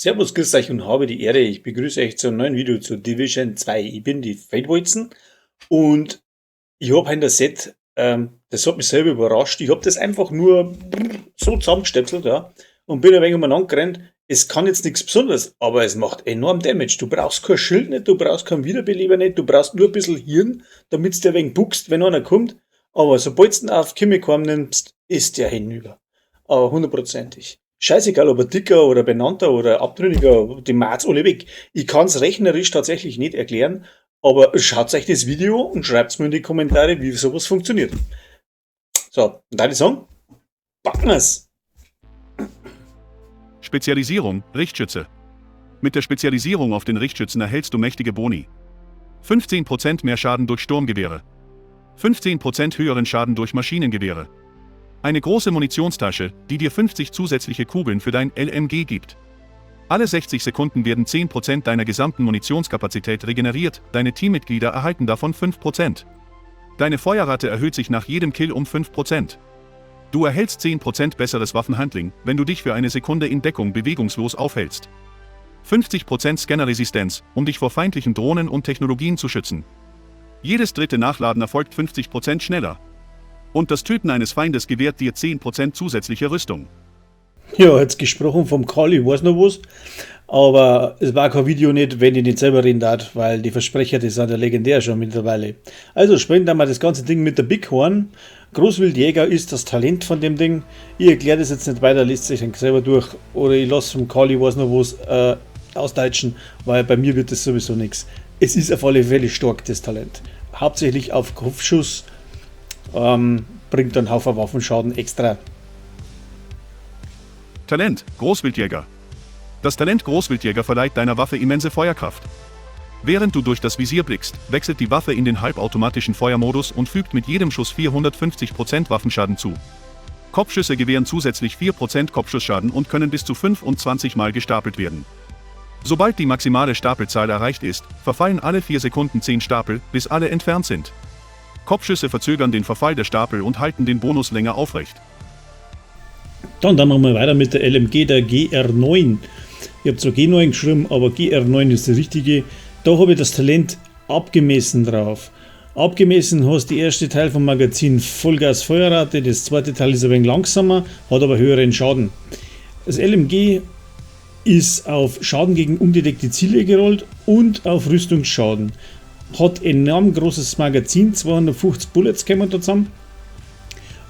Servus, grüß euch und habe die Ehre. Ich begrüße euch zu einem neuen Video zu Division 2. Ich bin die Feldwolzen und ich habe ein Set, das hat mich selber überrascht. Ich habe das einfach nur so zusammengestöpselt, ja, und bin ein wenig umeinander gerannt. Es kann jetzt nichts Besonderes, aber es macht enorm Damage. Du brauchst kein Schild nicht, du brauchst keinen Wiederbeleber nicht, du brauchst nur ein bisschen Hirn, damit es dir ein wenig buchst, wenn einer kommt. Aber sobald du ihn auf Chemikorn nimmst, ist der hinüber. Aber hundertprozentig. Scheißegal, ob er dicker oder benannter oder abtrünniger, die macht's alle weg. Ich kann's rechnerisch tatsächlich nicht erklären, aber schaut euch das Video und schreibt's mir in die Kommentare, wie sowas funktioniert. So, und dann würde ich sagen, packen wir's! Spezialisierung, Richtschütze. Mit der Spezialisierung auf den Richtschützen erhältst du mächtige Boni. 15% mehr Schaden durch Sturmgewehre. 15% höheren Schaden durch Maschinengewehre. Eine große Munitionstasche, die dir 50 zusätzliche Kugeln für dein LMG gibt. Alle 60 Sekunden werden 10% deiner gesamten Munitionskapazität regeneriert, deine Teammitglieder erhalten davon 5%. Deine Feuerrate erhöht sich nach jedem Kill um 5%. Du erhältst 10% besseres Waffenhandling, wenn du dich für eine Sekunde in Deckung bewegungslos aufhältst. 50% Scannerresistenz, um dich vor feindlichen Drohnen und Technologien zu schützen. Jedes dritte Nachladen erfolgt 50% schneller. Und das Töten eines Feindes gewährt dir 10% zusätzliche Rüstung. Ja, jetzt gesprochen vom Karl, ich weiß noch was, aber es war kein Video nicht, wenn ich nicht selber reden darf, weil die Versprecher, die sind ja legendär schon mittlerweile. Also springen wir mal das ganze Ding mit der Bighorn. Großwildjäger ist das Talent von dem Ding. Ich erkläre das jetzt nicht weiter, liest sich dann selber durch, oder ich lasse vom Karl, ich weiß noch was, ausdeutschen, weil bei mir wird das sowieso nichts. Es ist auf alle Fälle stark, das Talent. Hauptsächlich auf Kopfschuss, bringt dann einen Haufen Waffenschaden extra. Talent, Großwildjäger. Das Talent Großwildjäger verleiht deiner Waffe immense Feuerkraft. Während du durch das Visier blickst, wechselt die Waffe in den halbautomatischen Feuermodus und fügt mit jedem Schuss 450% Waffenschaden zu. Kopfschüsse gewähren zusätzlich 4% Kopfschussschaden und können bis zu 25 Mal gestapelt werden. Sobald die maximale Stapelzahl erreicht ist, verfallen alle 4 Sekunden 10 Stapel, bis alle entfernt sind. Kopfschüsse verzögern den Verfall der Stapel und halten den Bonus länger aufrecht. Dann machen wir weiter mit der LMG, der GR9. Ich habe zwar G9 geschrieben, aber GR9 ist die richtige. Da habe ich das Talent abgemessen drauf. Abgemessen hast du die erste Teil vom Magazin Vollgas Feuerrate, das zweite Teil ist ein wenig langsamer, hat aber höheren Schaden. Das LMG ist auf Schaden gegen undeckte Ziele gerollt und auf Rüstungsschaden. Hat enorm großes Magazin, 250 Bullets kommen da zusammen.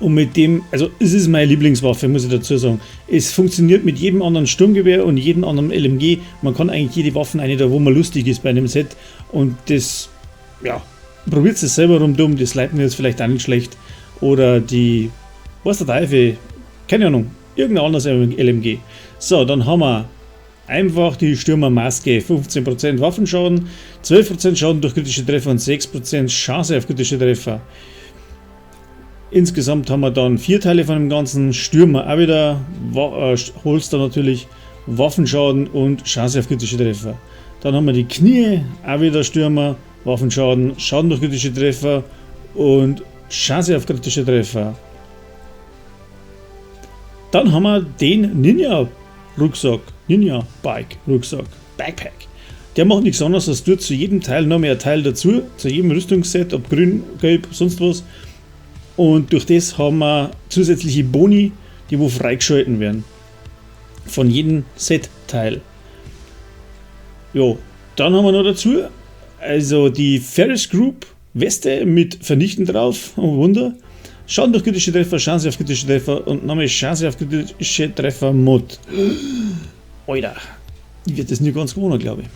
Und mit dem, also es ist meine Lieblingswaffe, muss ich dazu sagen. Es funktioniert mit jedem anderen Sturmgewehr und jedem anderen LMG. Man kann eigentlich jede Waffe eine da, wo man lustig ist bei einem Set. Und das, ja, probiert es selber rumdumm, das leitet mir jetzt vielleicht auch nicht schlecht. Oder die, was der Teufel, keine Ahnung, irgendein anderes LMG. So, dann haben wir einfach die Stürmermaske, 15% Waffenschaden, 12% Schaden durch kritische Treffer und 6% Chance auf kritische Treffer. Insgesamt haben wir dann 4 Teile von dem ganzen, Stürmer auch wieder, Holster natürlich, Waffenschaden und Chance auf kritische Treffer. Dann haben wir die Knie, auch wieder Stürmer, Waffenschaden, Schaden durch kritische Treffer und Chance auf kritische Treffer. Dann haben wir den Ninja-Rucksack, Ninja-Bike-Rucksack, Backpack. Der macht nichts anderes, als tut zu jedem Teil noch mehr Teil dazu, zu jedem Rüstungsset, ob grün, gelb, sonst was. Und durch das haben wir zusätzliche Boni, die wo freigeschalten werden. Von jedem Set-Teil. Jo, dann haben wir noch dazu, also die Ferris Group Weste mit Vernichten drauf, oh Wunder. Schaden durch kritische Treffer, Chance auf kritische Treffer und nochmal Chance auf kritische Treffer Mod. Alter, ich werde das nicht ganz gewohnt, glaube ich.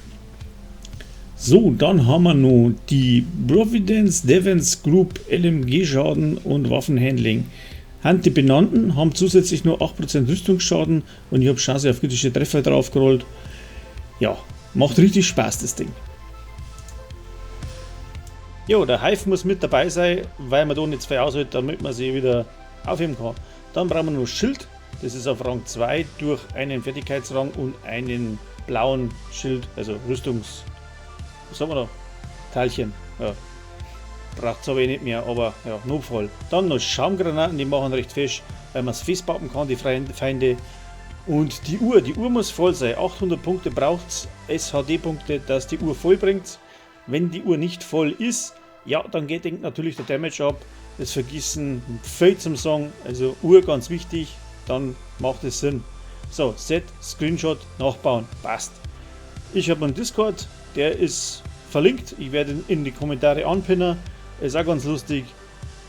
So, dann haben wir noch die Providence Defense Group LMG Schaden und Waffenhandling. Die benannten haben zusätzlich nur 8% Rüstungsschaden und ich habe Chance auf kritische Treffer draufgerollt. Ja, macht richtig Spaß das Ding. Jo, der Hive muss mit dabei sein, weil man da nicht zu viel aushält, damit man sie wieder aufheben kann. Dann brauchen wir noch Schild, das ist auf Rang 2 durch einen Fertigkeitsrang und einen blauen Schild, also was haben wir da? Teilchen. Ja. Braucht es aber nicht mehr, aber ja, Notfall. Dann noch Schaumgranaten, die machen recht fest, weil man es festpappen kann, die Feinde. Und die Uhr muss voll sein. 800 Punkte braucht es, SHD-Punkte, dass die Uhr voll bringt. Wenn die Uhr nicht voll ist, ja, dann geht natürlich der Damage ab. Das Vergießen viel zum Sagen, also Uhr ganz wichtig, dann macht es Sinn. So, Set, Screenshot, nachbauen, passt. Ich habe einen Discord, der ist verlinkt, ich werde ihn in die Kommentare anpinnen, ist auch ganz lustig.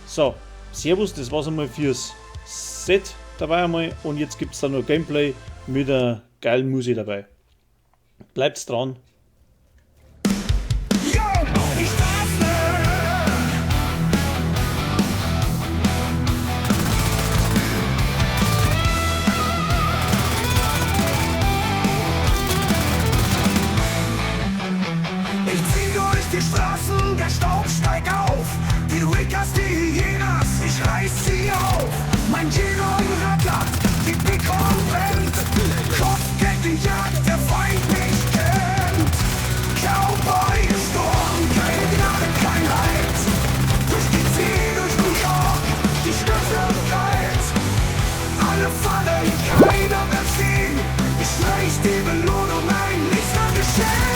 So, Servus, das war's einmal fürs Set dabei einmal und jetzt gibt es da noch Gameplay mit einer geilen Musik dabei. Bleibt's dran. Die Straßen, der Staub steigt auf. Die Rickers, die Hyenas, ich reiß sie auf. Mein Genon rattert, die Beacon brennt. Kopfgeld die Jagd, der Feind nicht kennt. Cowboy im Sturm, keine Gnade, kein Halt. Durch die See, durch New York, die Stürze kalt. Alle fallen, keiner mehr stehen. Ich reiß die Belohnung ein, nichts mehr geschehen.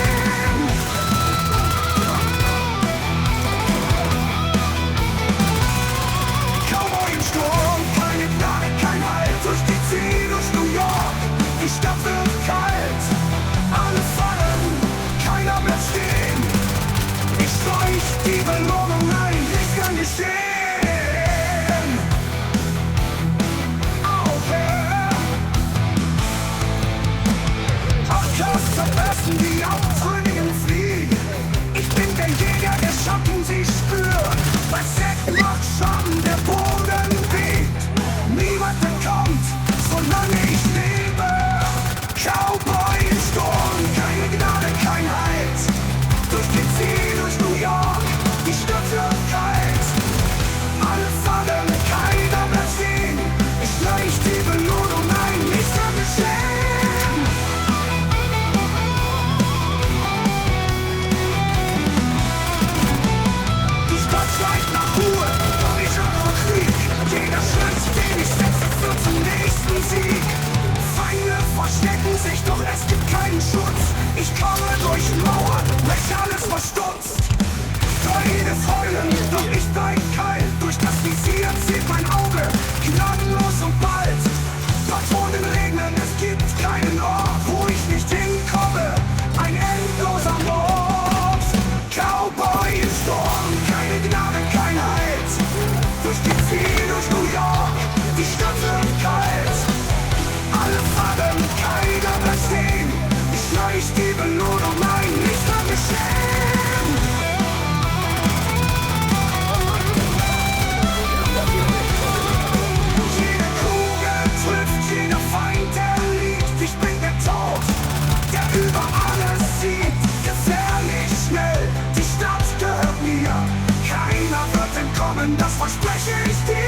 Die Stadt wird kalt, alle fallen, keiner mehr stehen. Ich streich die Belohnung ein, nichts kann geschehen. Ach krass, am besten die Abtrünnigen fliegen. Ich bin der Jäger, der Schatten sie spürt. Bei Sekt macht Schatten, der Boden bebt. Niemand entkommt, solange ich lebe. Cowboy im Sturm, keine Gnade, kein Halt. Durch die See, durch New York, die Stadt wird kalt. Alle fallen, keiner mehr sehen. Ich reich die Belohnung ein, nichts kann geschehen. Die Stadt schreit nach Ruhe, doch ich hab vor Krieg. Jeder Schritt, den ich setze, führt zum nächsten Sieg. Feinde verstecken sich, doch es gibt keinen Schutz. Ich komme durch Mauern, mich alles verstutzt. Feinde feuern, doch ich dein Keil. Durch das Visier zieht mein Auge, gnadenlos und bald. Patronen regnen, es gibt keinen Ort, wo ich nicht hinkomme. Ein endloser Mord. Cowboy im Sturm, keine Gnade, kein Halt. Durch die See, durch New York, die Stadt wird kalt. Alle fallen, keiner mehr stehen. Ich reich die Belohnung ein, nichts mehr geschehen. Jede Kugel trifft, jeder Feind, der liegt. Ich bin der Tod, der über alles sieht. Gefährlich schnell, die Stadt gehört mir. Keiner wird entkommen, das verspreche ich dir.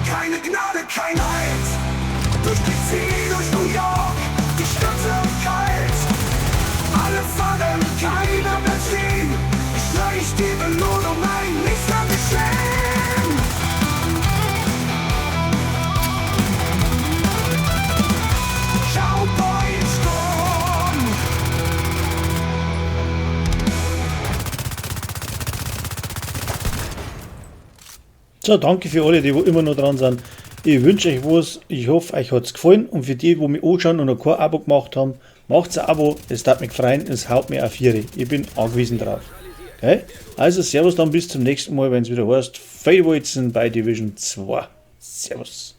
Keine Gnade, kein Halt. Durch die See, durch New York, die Stadt wird kalt. Alle fallen, keiner mehr stehen. Ich reich die Belohnung ein, nichts mehr geschehen. Cowboy im Sturm. So, danke für alle, die immer noch dran sind. Ich wünsche euch was, ich hoffe, euch hat es gefallen und für die, die mich anschauen und noch kein Abo gemacht haben, macht ein Abo, es darf mich freuen, es haut mir auf 4. Ich bin angewiesen drauf. Okay? Also servus dann bis zum nächsten Mal, wenn es wieder heißt Fade Walzen bei Division 2. Servus.